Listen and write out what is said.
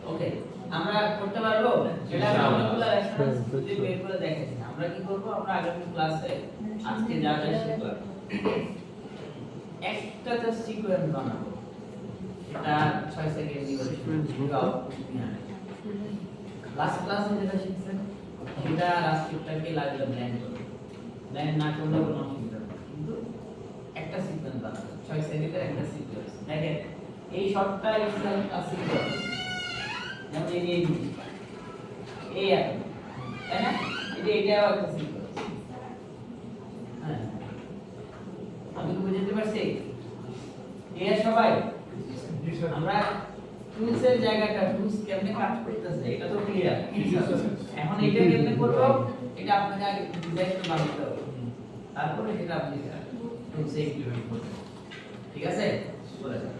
ওকে, আমরা করতে পারবো সেটা অনেকগুলো রেফারেন্স যদি বের করে দেখেছি। আমরা কি করব, আমরা আগামী ক্লাসে আজকে যা যা শিখলাম একটা জাস্ট সিকোয়েন্স বানাবো, এটা 6 সেকেন্ড দিয়ে আউটপুট নিয়ে আসবে। লাস্ট ক্লাসে যেটা শিখছেন সেটা রাষ্ট্রটাকে লাগলে ব্ল্যান্ড করবে, ব্ল্যান্ড না করলে কোনো অসুবিধা নেই, কিন্তু একটা সিকোয়েন্স বানাবো 6 সেকেন্ডের একটা সিকোয়েন্স। দেখেন এই শর্টটা একটা সিকোয়েন্স, যেমন এই জিনিসটা এই আছে, তাই না? এটাও একটা সিকোয়েন্স। হ্যাঁ, আমি কি বুঝতে পারছি? ক্লিয়ার সবাই? আমরা টুলসের জায়গাটা, টুলস কেমনে কাজ করতেছে এটা তো ক্লিয়ার। এখন এটা কেমনে করব, এটা আপনাকে আগে ডিজাইনটা বানাতে হবে, তারপরে সেটা আপনি টুলসে ইমপ্লিমেন্ট করবেন। ঠিক আছে? চলে যান।